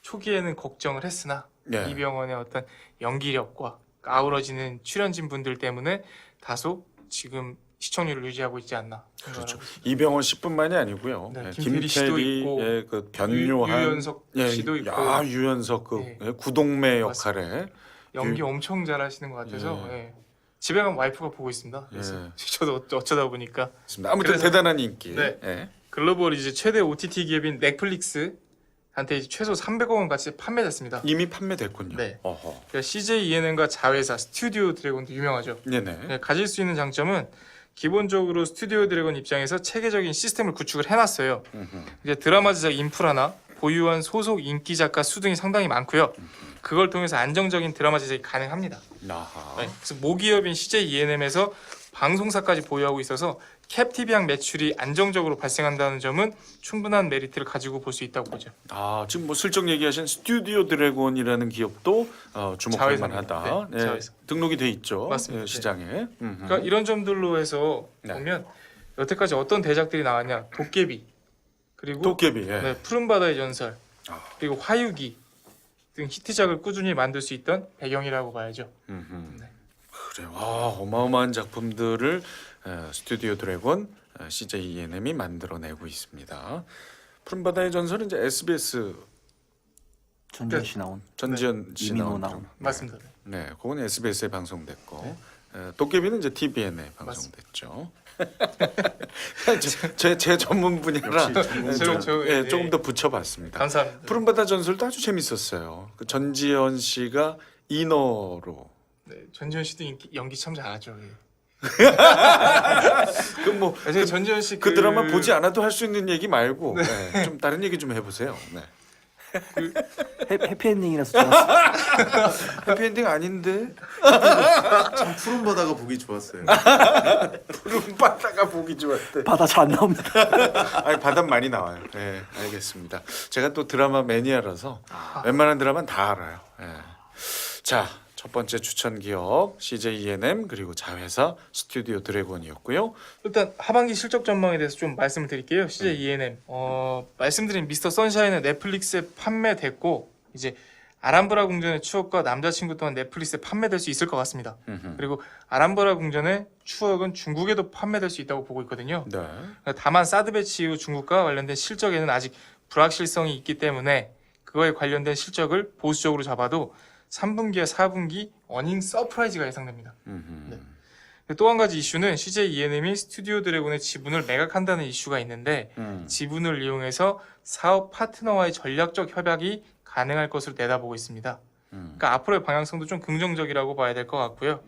초기에는 걱정을 했으나 네. 이병헌의 어떤 연기력과 아우러지는 출연진 분들 때문에 다소 지금 시청률을 유지하고 있지 않나. 그렇죠. 이병헌 씨뿐만이 아니고요. 네, 예, 김태리 씨도 있고, 김태리의 그 변요한 유연석 씨도 있고. 유연석 그 네. 구동매 맞습니다. 역할에 연기 엄청 잘하시는 것 같아서 예. 예. 집에 가면 와이프가 보고 있습니다. 그래서 예. 저도 어쩌다 보니까 있습니다. 아무튼 그래서- 대단한 인기. 네. 예. 글로벌 이제 최대 OTT 기업인 넷플릭스한테 이제 최소 300억 원 가치 판매됐습니다. 이미 판매됐군요. 네. 어허. 그러니까 CJ ENM과 자회사 스튜디오 드래곤도 유명하죠. 네네. 네, 가질 수 있는 장점은 기본적으로 스튜디오 드래곤 입장에서 체계적인 시스템을 구축을 해놨어요. 이제 드라마 제작 인프라나 보유한 소속 인기 작가 수 등이 상당히 많고요. 그걸 통해서 안정적인 드라마 제작이 가능합니다. 아하. 네, 그래서 모기업인 CJ ENM에서 방송사까지 보유하고 있어서 캡티비항 매출이 안정적으로 발생한다는 점은 충분한 메리트를 가지고 볼 수 있다고 보죠. 지금 뭐 슬쩍 얘기하신 스튜디오 드래곤이라는 기업도 주목할 자회사입니다. 만하다. 네, 자회사. 등록이 돼 있죠. 맞습니다. 예, 시장에. 그러니까 이런 점들로 해서 네. 보면 여태까지 어떤 대작들이 나왔냐? 도깨비 그리고 도깨비. 예. 네, 푸른 바다의 전설 아. 그리고 화유기 등 히트작을 꾸준히 만들 수 있던 배경이라고 봐야죠. 네. 그래요. 어마어마한 작품들을 스튜디오 드래곤 CJ ENM이 만들어내고 있습니다. 푸른바다의 전설은 이제 SBS 전지현 씨 나온 전지현 씨 이민호 나온 나온. 드라마. 맞습니다. 네, 그건 SBS에 방송됐고 도깨비는 이제 TVN에 방송됐죠. 제 전문 분야라 예, 조금 더 붙여봤습니다. 감사합니다. 푸른바다 전설도 아주 재밌었어요. 그 전지현 씨가 인어로 네, 전지현 씨도 연기 참 잘하죠. 그뭐 제가 전지현 씨 그 드라마 보지 않아도 할 수 있는 얘기 말고 좀 다른 얘기 좀 해보세요. 네. 해피엔딩이라서 좋았어요. 해피엔딩 아닌데 참 푸른 바다가 보기 좋았어요. 푸른 바다가 보기 좋았대. 바다 잘 안 나옵니다. 아니 바다 많이 나와요. 네, 알겠습니다. 제가 또 드라마 매니아라서 웬만한 드라마는 다 알아요. 네. 자, 첫 번째 추천 기업 CJ ENM 그리고 자회사 스튜디오 드래곤이었고요. 일단 하반기 실적 전망에 대해서 좀 말씀을 드릴게요. CJ ENM 말씀드린 미스터 선샤인은 넷플릭스에 판매됐고 이제 아람브라 궁전의 추억과 남자친구 또한 넷플릭스에 판매될 수 있을 것 같습니다. 그리고 아람브라 궁전의 추억은 중국에도 판매될 수 있다고 보고 있거든요. 네. 다만 사드 배치 이후 중국과 관련된 실적에는 아직 불확실성이 있기 때문에 그거에 관련된 실적을 보수적으로 잡아도 3분기와 4분기 어닝 서프라이즈가 예상됩니다. 네. 또 한 가지 이슈는 CJ ENM이 스튜디오 드래곤의 지분을 매각한다는 이슈가 있는데 지분을 이용해서 사업 파트너와의 전략적 협약이 가능할 것으로 내다보고 있습니다. 그러니까 앞으로의 방향성도 좀 긍정적이라고 봐야 될 것 같고요.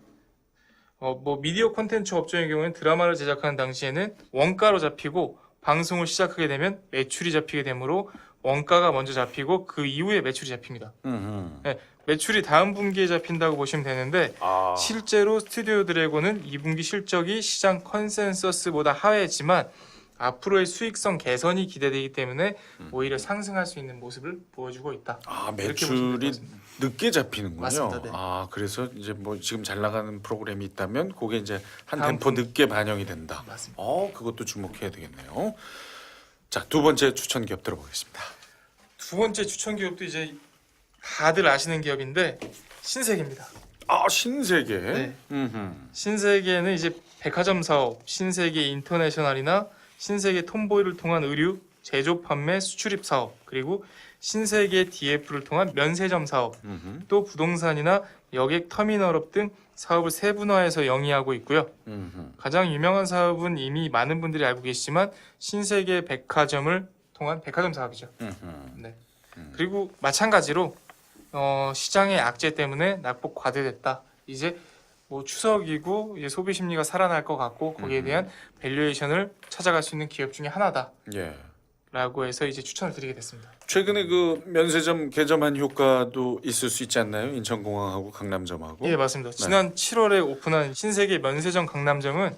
뭐 미디어 콘텐츠 업종의 경우에는 드라마를 제작하는 당시에는 원가로 잡히고 방송을 시작하게 되면 매출이 잡히게 되므로 원가가 먼저 잡히고 그 이후에 매출이 잡힙니다. 네, 매출이 다음 분기에 잡힌다고 보시면 되는데 실제로 스튜디오 드래곤은 2분기 실적이 시장 컨센서스보다 하회했지만 앞으로의 수익성 개선이 기대되기 때문에 오히려 상승할 수 있는 모습을 보여주고 있다. 이렇게 보시면 될것 매출이 같습니다. 늦게 잡히는군요. 맞습니다. 네. 그래서 이제 뭐 지금 잘 나가는 프로그램이 있다면 그게 이제 한 다음 템포 늦게 반영이 된다. 맞습니다. 그것도 주목해야 되겠네요. 자, 두 번째 추천 기업 들어보겠습니다. 두 번째 추천 기업도 이제 다들 아시는 기업인데 신세계입니다. 신세계. 네. 음흠. 신세계는 이제 백화점 사업, 신세계 인터내셔널이나 신세계 톰보이를 통한 의류, 제조, 판매, 수출입 사업, 그리고 신세계 DF를 통한 면세점 사업, 또 부동산이나 여객 터미널업 등 사업을 세분화해서 영위하고 있고요. 가장 유명한 사업은 이미 많은 분들이 알고 계시지만 신세계 백화점을 통한 백화점 사업이죠. 네. 그리고 마찬가지로 시장의 악재 때문에 낙폭 과대됐다. 이제 뭐 추석이고 이제 소비 심리가 살아날 것 같고 거기에 대한 밸류에이션을 찾아갈 수 있는 기업 중에 하나다. 예. 라고 해서 이제 추천을 드리게 됐습니다. 최근에 그 면세점 개점한 효과도 있을 수 있지 않나요? 인천공항하고 강남점하고. 예, 맞습니다. 지난 7월에 오픈한 신세계 면세점 강남점은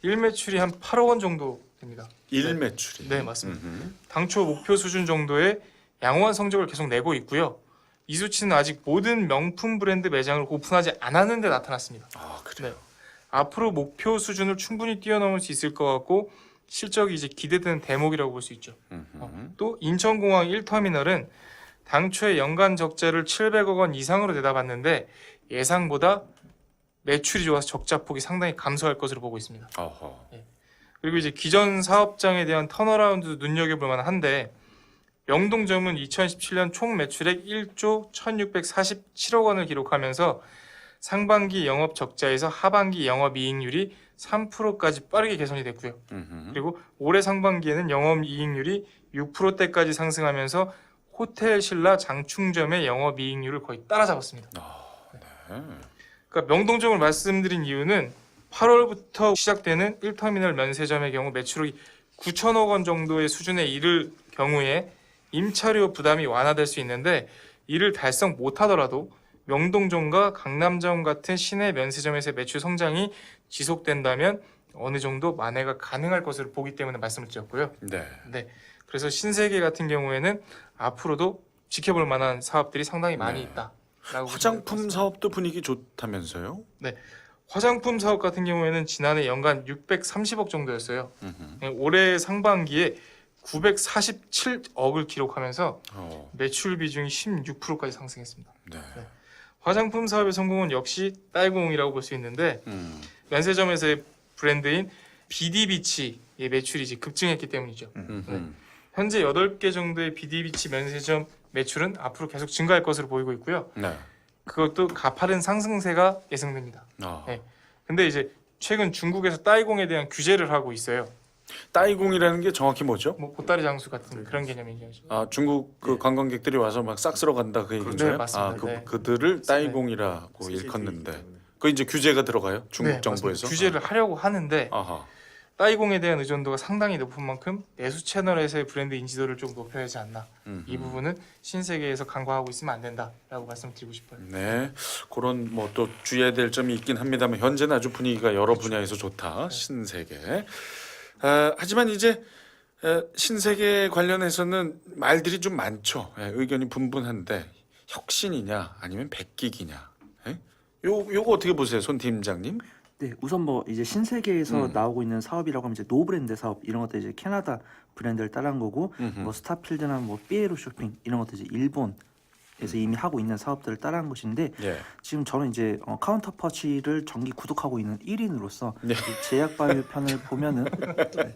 일매출이 한 8억 원 정도 됩니다. 일매출이. 네, 맞습니다. 당초 목표 수준 정도의 양호한 성적을 계속 내고 있고요. 이 수치는 아직 모든 명품 브랜드 매장을 오픈하지 않았는데 나타났습니다. 그래요. 네. 앞으로 목표 수준을 충분히 뛰어넘을 수 있을 것 같고 실적이 이제 기대되는 대목이라고 볼 수 있죠. 또 인천공항 1터미널은 당초에 연간 적자를 700억 원 이상으로 내다봤는데 예상보다 매출이 좋아서 적자폭이 상당히 감소할 것으로 보고 있습니다. 그리고 이제 기존 사업장에 대한 턴어라운드도 눈여겨볼 만한데 명동점은 2017년 총 매출액 1조 1647억 원을 기록하면서 상반기 영업 적자에서 하반기 영업이익률이 3%까지 빠르게 개선이 됐고요. 그리고 올해 상반기에는 영업이익률이 6%대까지 상승하면서 호텔 신라 장충점의 영업이익률을 거의 따라잡았습니다. 그러니까 명동점을 말씀드린 이유는 8월부터 시작되는 1터미널 면세점의 경우 매출이 9천억 원 정도의 수준에 이를 경우에 임차료 부담이 완화될 수 있는데 이를 달성 못하더라도 명동점과 강남점 같은 시내 면세점에서의 매출 성장이 지속된다면 어느 정도 만회가 가능할 것으로 보기 때문에 말씀을 드렸고요. 네. 그래서 신세계 같은 경우에는 앞으로도 지켜볼 만한 사업들이 상당히 많이 있다. 화장품 사업도 분위기 좋다면서요? 네. 화장품 사업 같은 경우에는 지난해 연간 630억 정도였어요. 올해 상반기에 947억을 기록하면서 어. 매출 비중이 16%까지 상승했습니다. 네. 화장품 사업의 성공은 역시 딸공이라고 볼 수 있는데 면세점에서의 브랜드인 비디비치의 매출이 이제 급증했기 때문이죠. 현재 8개 정도의 비디비치 면세점 매출은 앞으로 계속 증가할 것으로 보이고 있고요. 네. 그것도 가파른 상승세가 예상됩니다. 아. 네. 근데 이제 최근 중국에서 따이공에 대한 규제를 하고 있어요. 따이공이라는 게 정확히 뭐죠? 뭐 보따리 장수 같은 그런 개념이죠. 아 중국 그 관광객들이 와서 막 싹 쓸어 간다 그 얘기인가요? 네, 맞습니다. 아, 네. 그들을 따이공이라고 일컫는데 그 이제 규제가 들어가요? 중국 네, 정부에서? 맞습니다. 규제를 하려고 하는데 아하. 따이공에 대한 의존도가 상당히 높은 만큼 내수 채널에서의 브랜드 인지도를 좀 높여야 하지 않나. 이 부분은 신세계에서 간과하고 있으면 안 된다라고 말씀드리고 싶어요. 네, 그런 뭐 또 주의해야 될 점이 있긴 합니다만 현재는 아주 분위기가 여러 분야에서 좋다. 신세계. 하지만 이제 신세계 관련해서는 말들이 좀 많죠. 의견이 분분한데 혁신이냐 아니면 백기기냐. 요거 어떻게 보세요, 손 팀장님? 네, 우선 뭐 이제 신세계에서 나오고 있는 사업이라고 하면 이제 노브랜드 사업 이런 것들 이제 캐나다 브랜드를 따라한 거고 뭐 스타필드나 뭐 삐에로 쇼핑 이런 것들 이제 일본에서 이미 하고 있는 사업들을 따라한 것인데 예. 지금 저는 이제 카운터 펀치를 정기 구독하고 있는 1인으로서 네. 제약바이오 편을 보면은 네,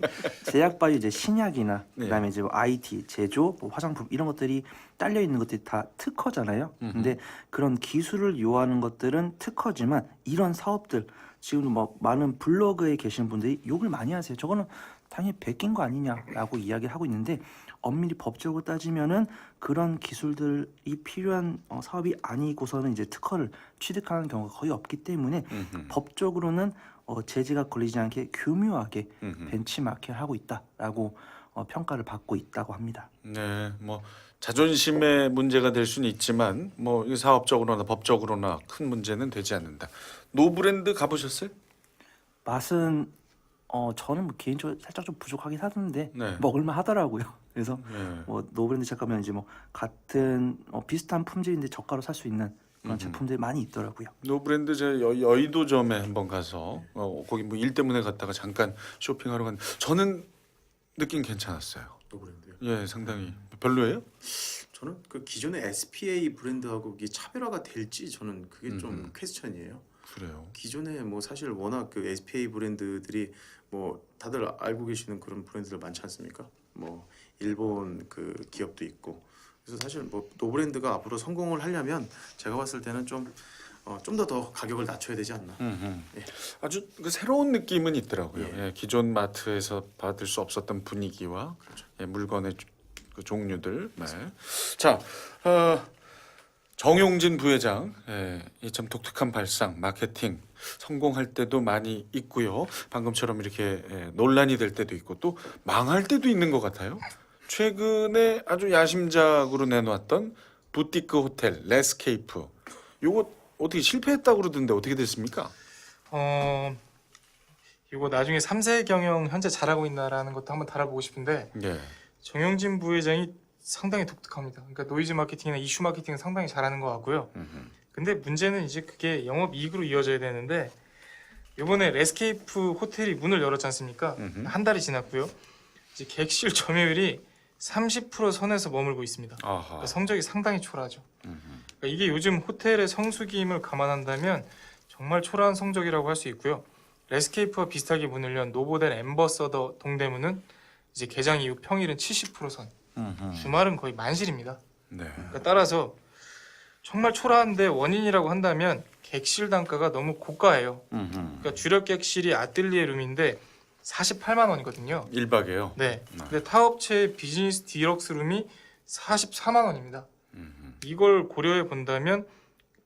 제약바이오 이제 신약이나 네. 그다음에 이제 뭐 IT 제조, 뭐 화장품 이런 것들이 딸려 있는 것들이 다 특허잖아요. 근데 그런 기술을 요하는 것들은 특허지만 이런 사업들 지금 뭐 많은 블로그에 계시는 분들이 욕을 많이 하세요. 저거는 당연히 베낀 거 아니냐라고 이야기를 하고 있는데 엄밀히 법적으로 따지면은 그런 기술들이 필요한 사업이 아니고서는 이제 특허를 취득하는 경우가 거의 없기 때문에 법적으로는 제재가 걸리지 않게 교묘하게 벤치마킹을 하고 있다라고 평가를 받고 있다고 합니다. 네, 뭐 자존심의 문제가 될 수는 있지만 뭐 이게 사업적으로나 법적으로나 큰 문제는 되지 않는다. 노브랜드 가보셨어요? 맛은 저는 뭐 개인적으로 살짝 좀 부족하긴 하던데 네. 먹을만 하더라고요. 그래서 네. 뭐 노브랜드 잠깐만 이제 뭐 같은 비슷한 품질인데 저가로 살 수 있는 그런 제품들이 많이 있더라고요. 노브랜드 제 여의도점에 한번 가서 거기 뭐 일 때문에 갔다가 잠깐 쇼핑하러 갔는데 저는 느낌 괜찮았어요. 노브랜드요. 예, 상당히 별로예요? 저는 그 기존의 SPA 브랜드하고 이게 차별화가 될지 저는 그게 좀 퀘스천이에요. 그래요. 기존에 뭐 사실 워낙 그 SPA 브랜드들이 뭐 다들 알고 계시는 그런 브랜드들 많지 않습니까? 뭐 일본 그 기업도 있고 그래서 사실 뭐 노브랜드가 앞으로 성공을 하려면 제가 봤을 때는 좀 더 가격을 낮춰야 되지 않나. 예. 아주 그 새로운 느낌은 있더라고요. 예. 예, 기존 마트에서 받을 수 없었던 분위기와 예, 물건의 그 종류들. 네. 자, 정용진 부회장, 이 참 독특한 발상, 마케팅 성공할 때도 많이 있고요. 방금처럼 이렇게 논란이 될 때도 있고 또 망할 때도 있는 것 같아요. 최근에 아주 야심작으로 내놓았던 부티크 호텔 레스케이프, 요거 어떻게 실패했다고 그러던데 어떻게 됐습니까? 이거 나중에 3세 경영 현재 잘하고 있나라는 것도 한번 다뤄보고 싶은데 예. 정용진 부회장이 상당히 독특합니다. 그러니까 노이즈 마케팅이나 이슈 마케팅은 상당히 잘하는 것 같고요. 근데 문제는 이제 그게 영업 이익으로 이어져야 되는데 이번에 레스케이프 호텔이 문을 열었지 않습니까? 한 달이 지났고요. 이제 객실 점유율이 30% 선에서 머물고 있습니다. 아하. 그러니까 성적이 상당히 초라하죠. 그러니까 이게 요즘 호텔의 성수기임을 감안한다면 정말 초라한 성적이라고 할 수 있고요. 레스케이프와 비슷하게 문을 연 노보델 엠버서더 동대문은 이제 개장 이후 평일은 70% 선, 주말은 거의 만실입니다. 네. 그러니까 따라서 정말 초라한데 원인이라고 한다면 객실 단가가 너무 고가예요. 그러니까 주력 객실이 아뜰리에 룸인데 48만 원이거든요. 1박에요. 네. 근데 타업체의 비즈니스 디럭스 룸이 44만 원입니다. 이걸 고려해 본다면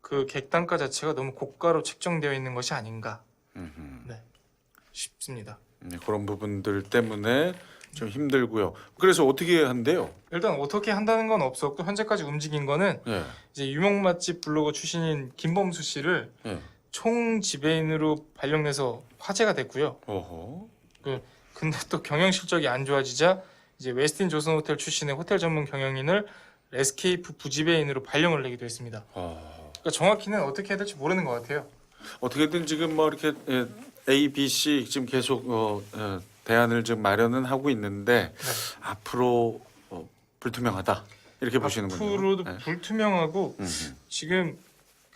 그 객단가 자체가 너무 고가로 책정되어 있는 것이 아닌가 싶습니다. 네, 그런 부분들 때문에 좀 힘들고요. 그래서 어떻게 한대요? 일단 어떻게 한다는 건 없었고 현재까지 움직인 거는 예. 이제 유명 맛집 블로거 출신인 김범수 씨를 예. 총 지배인으로 발령내서 화제가 됐고요. 어허. 근데 또 경영 실적이 안 좋아지자 이제 웨스틴 조선 호텔 출신의 호텔 전문 경영인을 레스케이프 부지배인으로 발령을 내기도 했습니다. 그러니까 정확히는 어떻게 해야 될지 모르는 것 같아요. 어떻게든 지금 뭐 이렇게 A, B, C 지금 계속 대안을 지금 마련은 하고 있는데 네. 앞으로 불투명하다 이렇게 보시는군요. 앞으로도 네. 불투명하고 음흠. 지금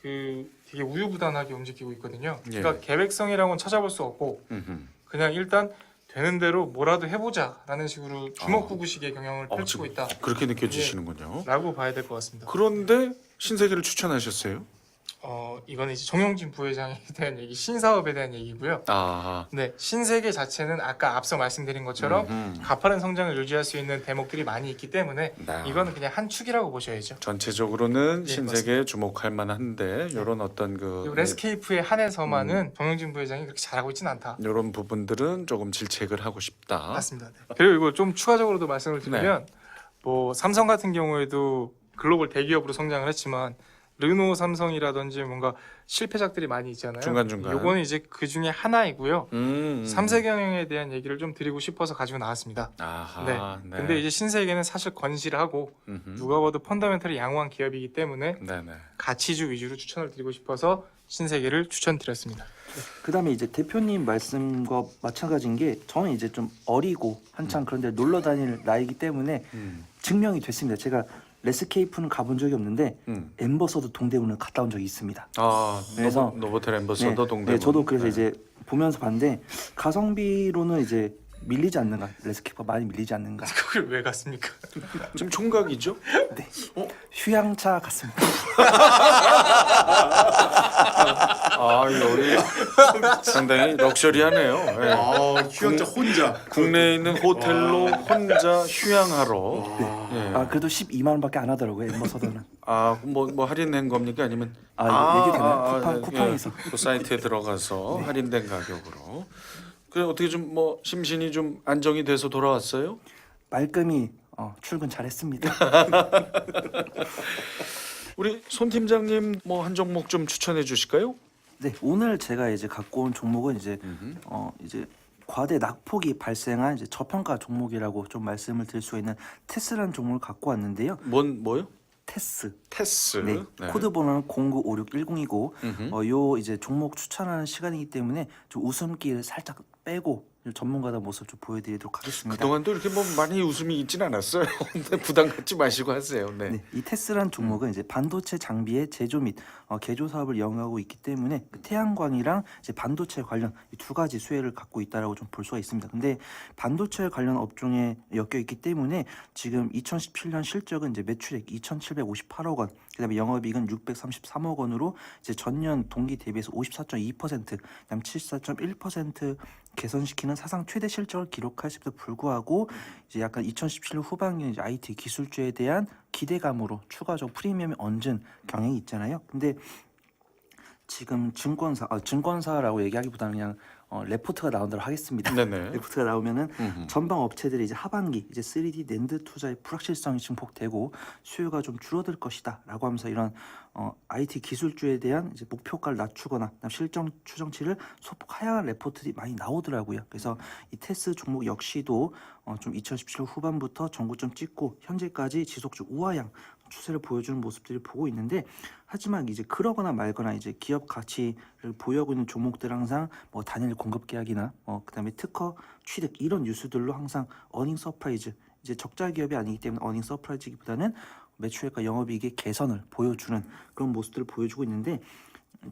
그 되게 우유부단하게 움직이고 있거든요. 예. 그러니까 계획성이라고는 찾아볼 수 없고 음흠. 그냥 일단 되는 대로 뭐라도 해보자라는 식으로 주먹구구식의 경영을 펼치고 지금 있다. 그렇게 느껴지시는군요. 라고 봐야 될 것 같습니다. 그런데 신세계를 추천하셨어요? 이거는 이제 정용진 부회장에 대한 얘기, 신사업에 대한 얘기고요. 아, 네, 신세계 자체는 아까 앞서 말씀드린 것처럼 가파른 성장을 유지할 수 있는 대목들이 많이 있기 때문에 네. 이거는 그냥 한 축이라고 보셔야죠. 전체적으로는 예, 신세계에 주목할 만한데 이런 어떤 그리고 레스케이프에 한해서만은 정용진 부회장이 그렇게 잘하고 있지는 않다. 이런 부분들은 조금 질책을 하고 싶다. 맞습니다. 네. 그리고 이거 좀 추가적으로도 말씀을 드리면 네. 뭐 삼성 같은 경우에도 글로벌 대기업으로 성장을 했지만 르노, 삼성이라든지 뭔가 실패작들이 많이 있잖아요. 중간중간. 요거는 이제 그 중에 하나이고요. 음. 삼세 경영에 대한 얘기를 좀 드리고 싶어서 가지고 나왔습니다. 아하, 네. 근데 이제 신세계는 사실 건실하고 음흠. 누가 봐도 펀더멘털이 양호한 기업이기 때문에 네네. 가치주 위주로 추천을 드리고 싶어서 신세계를 추천드렸습니다. 그다음에 이제 대표님 말씀과 마찬가지인 게 저는 이제 좀 어리고 한창 그런데 놀러 다닐 나이기 때문에 증명이 됐습니다. 제가 레스케이프는 가본 적이 없는데 엠버서도 동대문을 갔다 온 적이 있습니다. 아, 그래서- 노보텔 엠버서더 동대문. 네, 저도 그래서 네. 이제 보면서 봤는데 가성비로는 이제 밀리지 않는가, 레스케이프가 많이 밀리지 않는가. 그걸 왜 갔습니까? 지금 총각이죠? 네, 휴양차 같습니다. 아, 여기 상당히 럭셔리하네요. 네. 휴양자 혼자. 국내에 있는 호텔로 혼자 휴양하러. 예. 아 그래도 12만 원밖에 안 하더라고요, 엠버서더는. 아, 뭐 할인된 겁니까? 아니면 얘기 되나요? 쿠팡에서. 그 사이트에 들어가서 할인된 가격으로. 그래 어떻게 좀 뭐 심신이 좀 안정이 돼서 돌아왔어요? 말끔히 출근 잘했습니다. 우리 손 팀장님 뭐 한 종목 좀 추천해 주실까요? 네, 오늘 제가 이제 갖고 온 종목은 이제 이제 과대 낙폭이 발생한 이제 저평가 종목이라고 좀 말씀을 드릴 수 있는 테스라는 종목을 갖고 왔는데요. 뭐요? 테스. 테스. 네, 코드 번호는 095610이고 음흠. 요 이제 종목 추천하는 시간이기 때문에 좀 웃음기를 살짝 빼고 전문가다 모습 좀 보여드리도록 하겠습니다. 그동안도 이렇게 뭐 많이 웃음이 있진 않았어요. 근데 부담 갖지 마시고 하세요. 네. 네, 이 테스라는 종목은 이제 반도체 장비의 제조 및 개조 사업을 영위하고 있기 때문에 그 태양광이랑 이제 반도체 관련 이 두 가지 수혜를 갖고 있다라고 좀 볼 수가 있습니다. 근데 반도체 관련 업종에 엮여 있기 때문에 지금 2017년 실적은 이제 매출액 2,758억 원, 그다음에 영업이익은 633억 원으로 이제 전년 동기 대비해서 54.2%, 그다음 74.1% 개선시키는 사상 최대 실적을 기록했음에도 불구하고 이제 약간 2017년 후반기에 이제 IT 기술주에 대한 기대감으로 추가적 프리미엄이 얹은 경향이 있잖아요. 근데 지금 증권사라고 얘기하기보다는 그냥 레포트가 나온 대로 하겠습니다. 네네. 레포트가 나오면은 전방 업체들이 이제 하반기 이제 3D 낸드 투자의 불확실성이 증폭되고 수요가 좀 줄어들 것이다라고 하면서 이런 IT 기술주에 대한 이제 목표가를 낮추거나 실적 추정치를 소폭 하향한 레포트들이 많이 나오더라고요. 그래서 이 테스 종목 역시도 좀 2017년 후반부터 전고점 찍고 현재까지 지속적 우하향 추세를 보여주는 모습들을 보고 있는데, 하지만 이제 그러거나 말거나 이제 기업 가치를 보유하고 있는 종목들 항상 뭐 단일 공급 계약이나 그다음에 특허 취득 이런 뉴스들로 항상 어닝 서프라이즈, 이제 적자 기업이 아니기 때문에 어닝 서프라이즈기보다는 매출액과 영업이익의 개선을 보여주는 그런 모습들을 보여주고 있는데,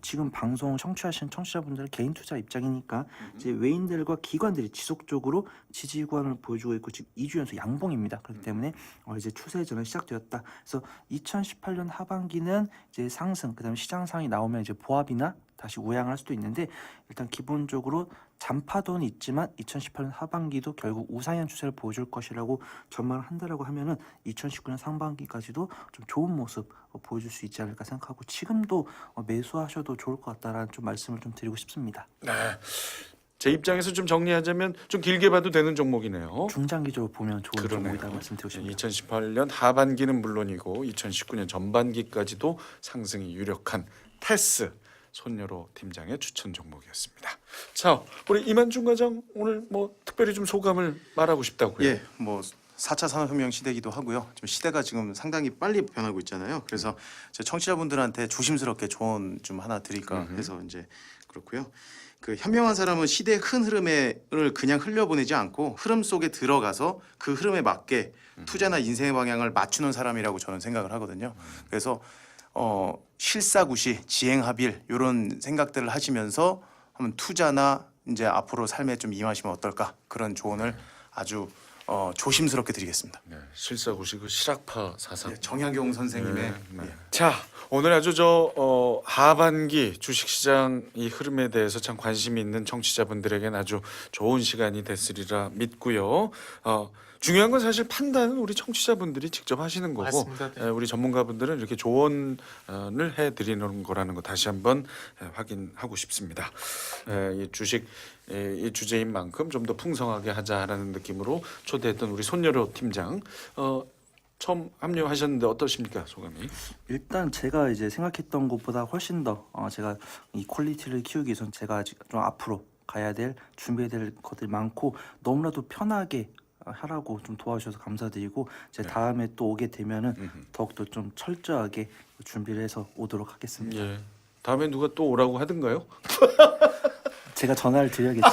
지금 방송 청취하시는 청취자분들은 개인 투자 입장이니까 이제 외인들과 기관들이 지속적으로 지지 구간을 보여주고 있고 지금 2주 연속 양봉입니다. 그렇기 때문에 이제 추세 전환 시작되었다. 그래서 2018년 하반기는 이제 상승, 그다음에 시장 상이 나오면 이제 보합이나 다시 우양을 할 수도 있는데, 일단 기본적으로 잔파도는 있지만 2018년 하반기도 결국 우상향 추세를 보여줄 것이라고 전망을 한다라고 하면은 2019년 상반기까지도 좀 좋은 모습 보여줄 수 있지 않을까 생각하고, 지금도 매수하셔도 좋을 것 같다라는 좀 말씀을 좀 드리고 싶습니다. 네. 제 입장에서 좀 정리하자면 좀 길게 봐도 되는 종목이네요. 중장기적으로 보면 좋은 그러네요. 종목이다 말씀드리고 싶습니다. 2018년 하반기는 물론이고 2019년 전반기까지도 상승이 유력한 테스 손여로 팀장의 추천 종목이었습니다. 자, 우리 이만중 과장 오늘 뭐 특별히 좀 소감을 말하고 싶다고요. 예, 뭐 4차 산업혁명 시대이기도 하고요. 지금 시대가 지금 상당히 빨리 변하고 있잖아요. 그래서 제 청취자분들한테 조심스럽게 조언 좀 하나 드릴까 해서 이제 그렇고요. 그 현명한 사람은 시대의 큰 흐름을 그냥 흘려보내지 않고 흐름 속에 들어가서 그 흐름에 맞게 투자나 인생의 방향을 맞추는 사람이라고 저는 생각을 하거든요. 그래서 실사구시, 지행합일 이런 생각들을 하시면서 한번 투자나 이제 앞으로 삶에 좀 임하시면 어떨까 그런 조언을 아주 조심스럽게 드리겠습니다. 네, 실사고시 그 실학파 사상. 정약용 선생님의 자, 오늘 아주 하반기 주식시장 이 흐름에 대해서 참 관심이 있는 청취자분들에겐 아주 좋은 시간이 됐으리라 믿고요. 중요한 건 사실 판단은 우리 청취자분들이 직접 하시는 거고, 맞습니다. 네. 우리 전문가분들은 이렇게 조언을 해드리는 거라는 거 다시 한번 확인하고 싶습니다. 이 주식 이 주제인 만큼 좀 더 풍성하게 하자라는 느낌으로 초대했던 우리 손여로 팀장. 처음 합류하셨는데 어떠십니까, 소감이? 일단 제가 이제 생각했던 것보다 훨씬 더 제가 이 퀄리티를 키우기 위해서 제가 아직 좀 앞으로 가야 될 준비해야 될 것들이 많고 너무나도 편하게 하라고 좀 도와주셔서 감사드리고 제 다음에 또 오게 되면은 더욱더 좀 철저하게 준비를 해서 오도록 하겠습니다. 예. 다음에 누가 또 오라고 하던가요? 제가 전화를 드려야겠죠.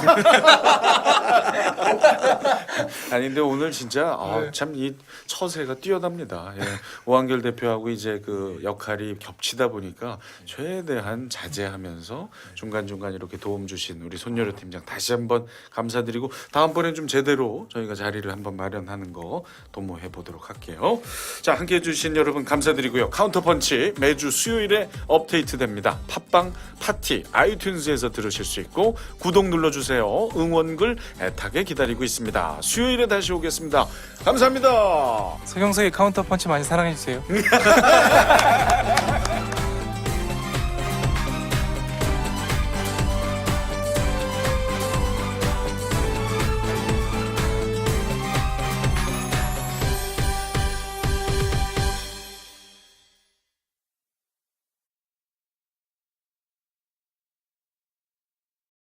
아니 근데 오늘 진짜 참 이 처세가 뛰어납니다. 예. 오한결 대표하고 이제 그 역할이 겹치다 보니까 최대한 자제하면서 중간중간 이렇게 도움 주신 우리 손여로 팀장 다시 한번 감사드리고 다음번엔 좀 제대로 저희가 자리를 한번 마련하는 거 도모해 보도록 할게요. 자, 함께해 주신 여러분 감사드리고요. 카운터펀치 매주 수요일에 업데이트됩니다. 팟빵, 파티, 아이튠즈에서 들으실 수 있고 구독 눌러주세요. 응원글 애타게 기다리고 있습니다. 수요일에 다시 오겠습니다. 감사합니다. 서경석의 카운터 펀치 많이 사랑해 주세요.